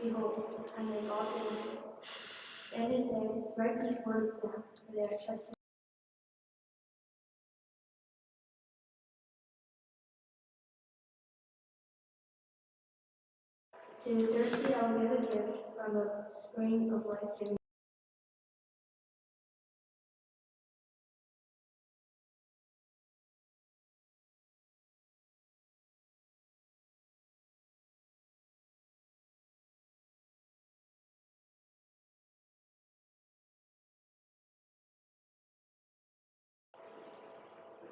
Behold, I make all things new. Then he said, write these words down, for they are trustworthy. To the thirsty I will give a gift from the spring of life-giving.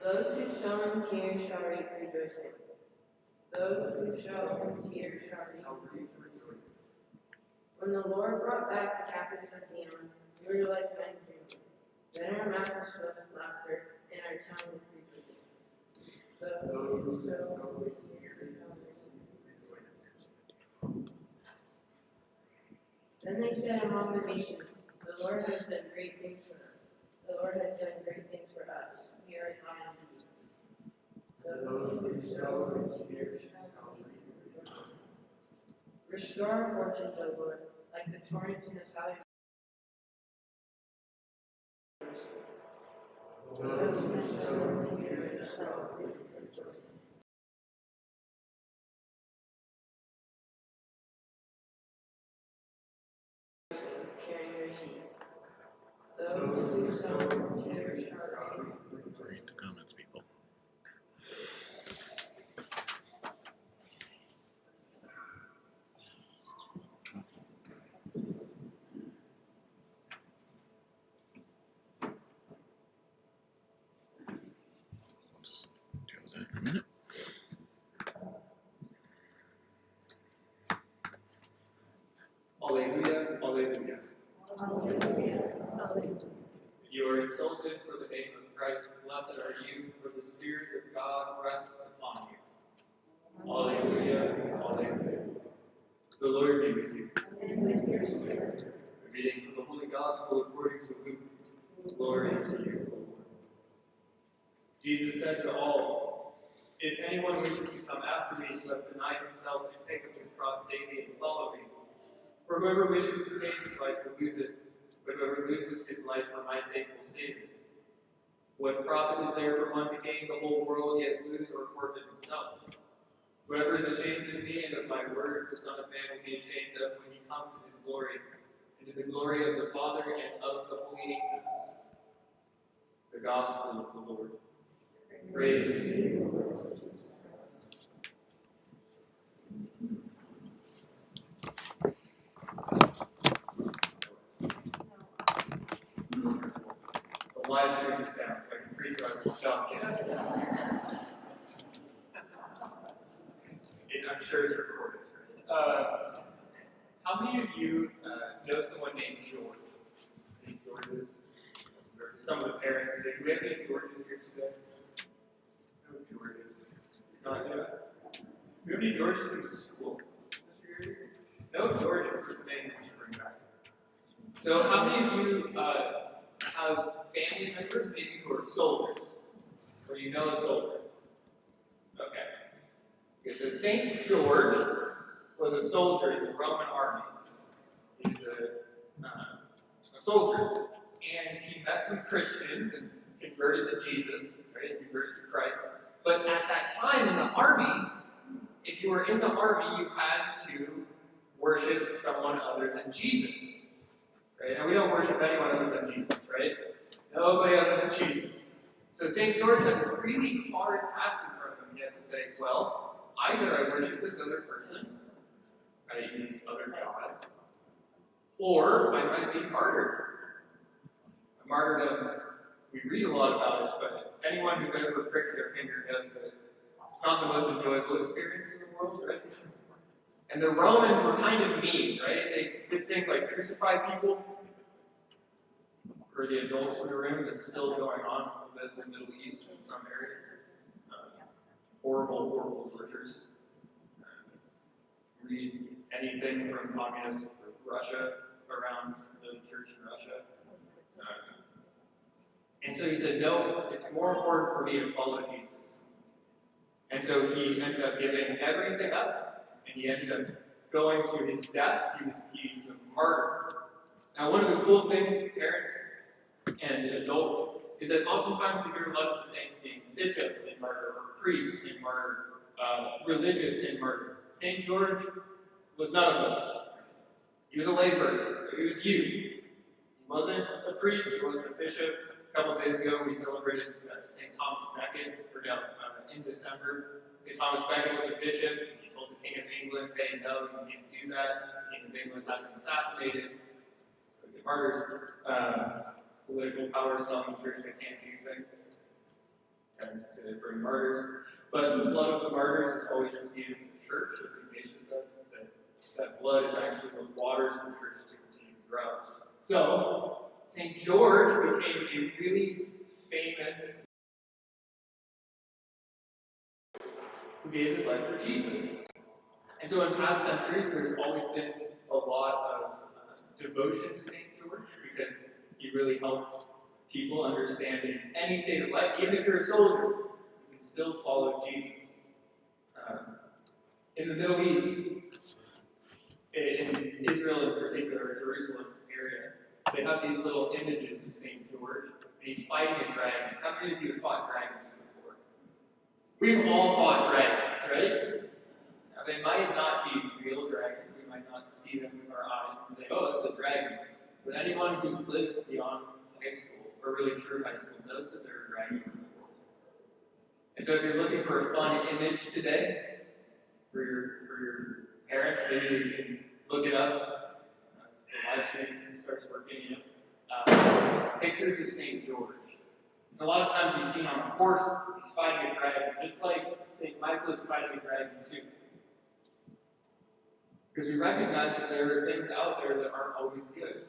Those who sow in tears shall reap rejoicing. Those who sow in tears shall reap rejoicing. When the Lord brought back the captives of Zion, we were like men dreaming. Then our mouth was filled with laughter, and our tongue with rejoicing. Those who sow in tears shall reap rejoicing. Then they said among the nations, the Lord has done great things for us. The Lord has done great things for us. We are not indeed. Those who sow in tears shall reap rejoicing. Restore our fortunes, O Lord, like the torrents in the southern. Those who sow in tears shall reap rejoicing. Carrying their seed. Those who sow in tears shall reap rejoicing. Read the comments, people. We'll just deal with that in a minute. Alleluia, alleluia. Hallelujah. You are exalted for the name of Christ. Blessed are you, for the Spirit of God rests upon you. Alleluia, alleluia. The Lord be with you. And with your spirit. A reading from the Holy Gospel according to Luke. Glory to you, O Lord. Jesus said to all, if anyone wishes to come after me, he must deny himself and take up his cross daily and follow me. For whoever wishes to save his life will lose it, but whoever loses his life for my sake will save it. What profit is there for one to gain the whole world, yet lose or forfeit himself? Whoever is ashamed of me and of my words, the Son of Man will be ashamed of when he comes in his glory, and to the glory of the Father and of the holy angels. The Gospel of the Lord. Praise to you, Lord Jesus Christ. The live stream is down, so I can preach right from shotgun. I'm sure it's recorded. How many of you know someone named George? Any Georges? Or some of the parents. Do we have any Georges here today? No Georges. Not yet. Do we have any Georges in the school? No Georges is the name that we should bring back. So how many of you have family members maybe who are soldiers? Or you know a soldier? Okay, so St. George was a soldier in the Roman army. He's a soldier. And he met some Christians and converted to Jesus, right? Converted to Christ. But at that time in the army, if you were in the army, you had to worship someone other than Jesus. Right? And we don't worship anyone other than Jesus, right? Nobody other than Jesus. So St. George had this really hard task in front of him. He had to say, well, either I worship this other person, i.e. these other gods, or I might be martyred. Martyrdom, we read a lot about it, but anyone who ever pricks their finger knows that it's not the most enjoyable experience in the world, right? And the Romans were kind of mean, right? They did things like crucify people. For the adults in the room, this is still going on in the Middle East in some areas. Horrible, horrible tortures. Read anything from communist Russia around the church in Russia. And so he said, no, it's more important for me to follow Jesus. And so he ended up giving everything up, and he ended up going to his death, he was a martyr. Now, one of the cool things, parents and adults, is that oftentimes we hear a lot of the saints being bishop and martyr, or priest and martyr, religious and martyr. St. George was none of those. He was a layperson, so he was you. He wasn't a priest, he wasn't a bishop. A couple of days ago, we celebrated St. Thomas Becket, in December. St. Thomas Becket was a bishop. He told the King of England, hey, no, you can't do that. The King of England had been assassinated. So the martyrs, political powers telling the church they can't do things, tends to bring martyrs. But the blood of the martyrs is always received in the church, as Ignatius said, that blood is actually what waters the church to continue to grow. So, St. George became a really famous who gave his life for Jesus. And so in past centuries, there's always been a lot of devotion to St. George because he really helped people understand in any state of life, even if you're a soldier, you can still follow Jesus. In the Middle East, in Israel in particular, Jerusalem area, they have these little images of St. George, and he's fighting a dragon. How many of you have fought dragons before? We've all fought dragons, right? Now, they might not be real dragons. We might not see them with our eyes and say, oh, that's a dragon. But anyone who's lived beyond high school, or really through high school, knows that there are dragons in the world. And so if you're looking for a fun image today, for your parents, maybe you can look it up. The live stream starts working, pictures of St. George. So a lot of times you see him on a horse, he's fighting a dragon, just like St. Michael is fighting a dragon too. Because we recognize that there are things out there that aren't always good.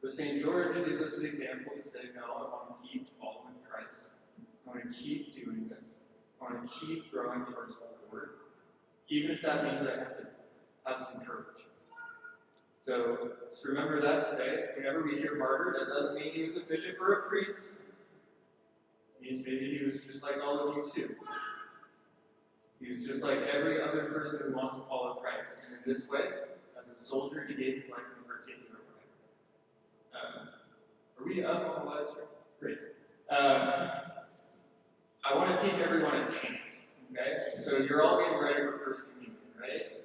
But St. George gives us an example to say, no, I want to keep following Christ. I want to keep doing this. I want to keep growing towards the Lord, even if that means I have to have some courage. So just remember that today. Whenever we hear martyr, that doesn't mean he was a bishop or a priest. It means maybe he was just like all of you too. He was just like every other person who wants to follow Christ. And in this way, as a soldier, he gave his life in a particular way. Are we up on the live stream? Great. I want to teach everyone a chant. Okay? So you're all getting ready for First Communion, right?